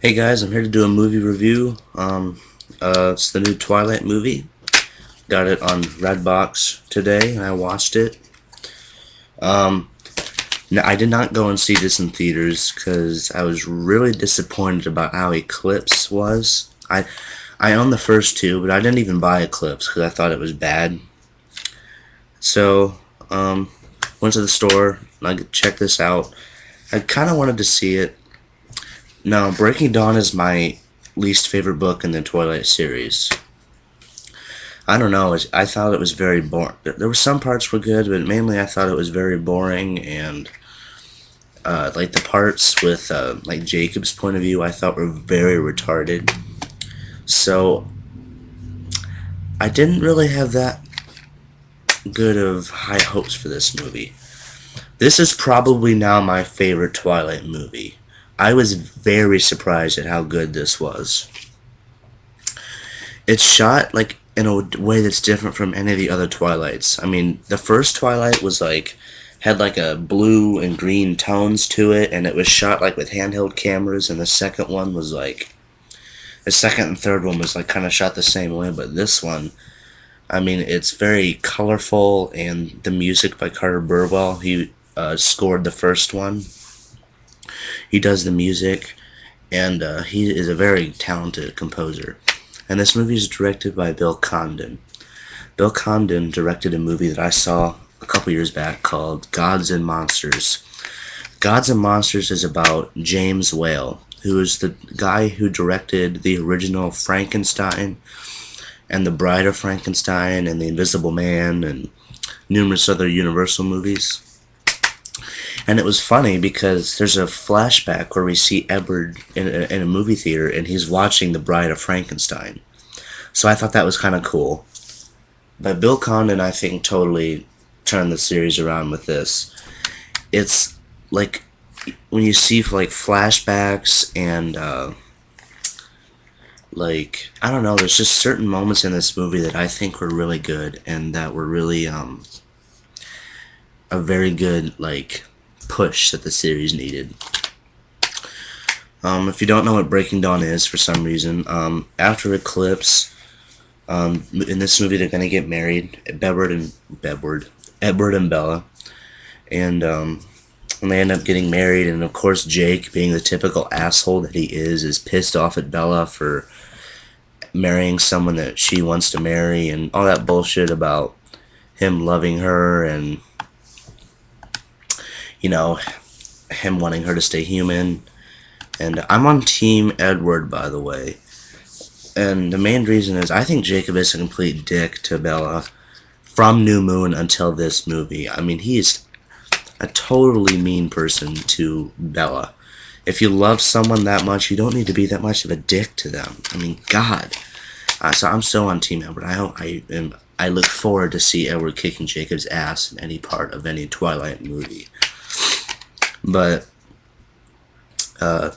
Hey guys, I'm here to do a movie review. It's the new Twilight movie. Got it on Redbox today, and I watched it. Um, I did not go and see this in theaters because I was really disappointed about how Eclipse was. I own the first two, but I didn't even buy Eclipse because I thought it was bad. So, went to the store. And I checked this out. I kind of wanted to see it. Now, Breaking Dawn is my least favorite book in the Twilight series. I don't know. I thought it was very boring. There were some parts were good, but mainly I thought it was very boring. And like the parts with like Jacob's point of view, I thought were very retarded. So I didn't really have that good of high hopes for this movie. This is probably now my favorite Twilight movie. I was very surprised at how good this was. It's shot like in a way that's different from any of the other Twilights. I mean, the first Twilight was like had like a blue and green tones to it, and it was shot like with handheld cameras. And the second one was like the second and third one was like kind of shot the same way, but this one, I mean, it's very colorful, and the music by Carter Burwell. He scored the first one. He does the music, and he is a very talented composer. And this movie is directed by Bill Condon. Bill Condon directed a movie that I saw a couple years back called Gods and Monsters. Gods and Monsters is about James Whale, who is the guy who directed the original Frankenstein and The Bride of Frankenstein and The Invisible Man and numerous other Universal movies. And it was funny because there's a flashback where we see Edward in a movie theater and he's watching The Bride of Frankenstein. So I thought that was kind of cool. But Bill Condon, I think, totally turned the series around with this. It's like when you see like flashbacks and like I don't know, there's just certain moments in this movie that I think were really good and that were really a very good like push that the series needed. If you don't know what Breaking Dawn is for some reason, after Eclipse, in this movie they're gonna get married, Edward and Bella, and when they end up getting married, and of course Jake, being the typical asshole that he is pissed off at Bella for marrying someone that she wants to marry, and all that bullshit about him loving her and you know, him wanting her to stay human. And I'm on Team Edward, by the way. And the main reason is I think Jacob is a complete dick to Bella from New Moon until this movie. I mean, he is a totally mean person to Bella. If you love someone that much, you don't need to be that much of a dick to them. I mean, God. So I'm so on Team Edward. I look forward to see Edward kicking Jacob's ass in any part of any Twilight movie. But I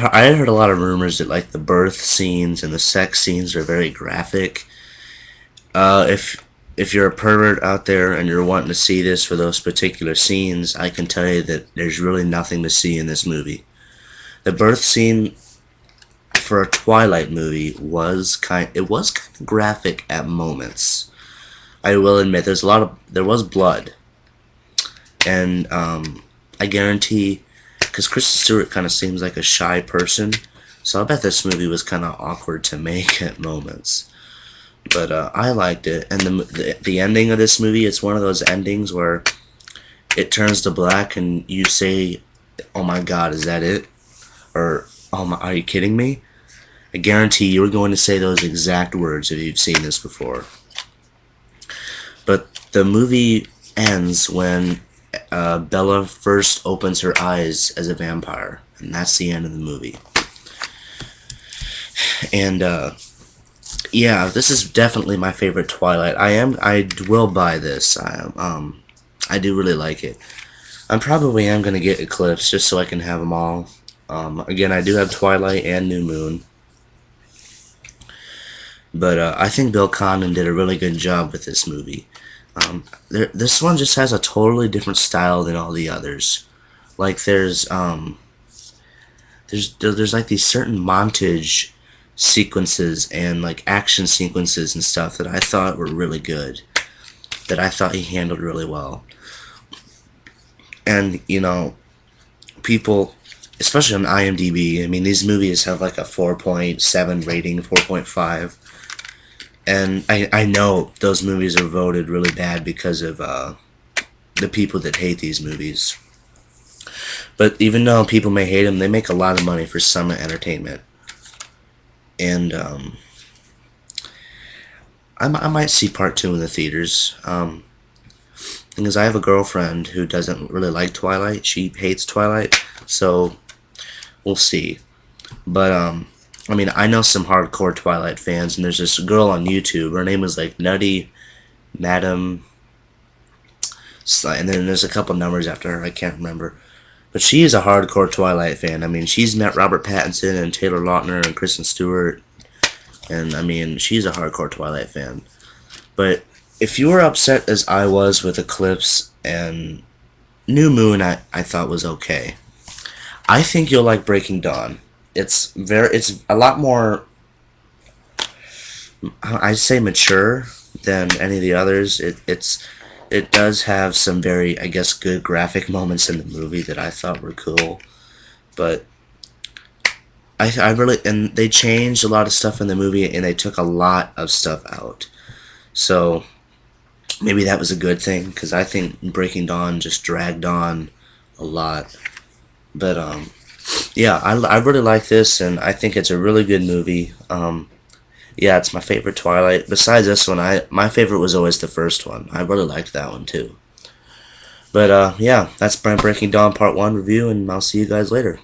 heard a lot of rumors that like the birth scenes and the sex scenes are very graphic. If you're a pervert out there and you're wanting to see this for those particular scenes, I can tell you that there's really nothing to see in this movie. The birth scene for a Twilight movie was kind of graphic at moments. I will admit there was blood. And I guarantee, because Kristen Stewart kind of seems like a shy person, so I bet this movie was kind of awkward to make at moments. But I liked it, and the ending of this movie, it's one of those endings where it turns to black and you say, "Oh my God, is that it?" Or "Oh my, are you kidding me?" I guarantee you're going to say those exact words if you've seen this before. But the movie ends when Bella first opens her eyes as a vampire, and that's the end of the movie. And yeah, this is definitely my favorite Twilight. I will buy this. I do really like it. I probably am gonna get Eclipse just so I can have them all. Again, I do have Twilight and New Moon, but I think Bill Condon did a really good job with this movie. This one just has a totally different style than all the others. Like there's like these certain montage sequences and like action sequences and stuff that I thought were really good, that I thought he handled really well. And people, especially on IMDb, I mean, these movies have like a 4.7 rating, 4.5, and I know those movies are voted really bad because of the people that hate these movies. But even though people may hate them, they make a lot of money for Summit Entertainment. And I might see part 2 in the theaters. Because I have a girlfriend who doesn't really like Twilight. She hates Twilight. So, we'll see. But, I mean, I know some hardcore Twilight fans, and there's this girl on YouTube. Her name is like Nutty Madam, and then there's a couple numbers after her. I can't remember. But she is a hardcore Twilight fan. I mean, she's met Robert Pattinson and Taylor Lautner and Kristen Stewart. And, I mean, she's a hardcore Twilight fan. But if you were upset as I was with Eclipse and New Moon, I thought was okay. I think you'll like Breaking Dawn. It's a lot more, I'd say, mature than any of the others. It does have some very, I guess, good graphic moments in the movie that I thought were cool. But I really, and they changed a lot of stuff in the movie, and they took a lot of stuff out. So maybe that was a good thing, because I think Breaking Dawn just dragged on a lot. But yeah, I really like this, and I think it's a really good movie. Yeah, it's my favorite Twilight. Besides this one, my favorite was always the first one. I really liked that one too. But yeah, that's my Breaking Dawn Part 1 review, and I'll see you guys later.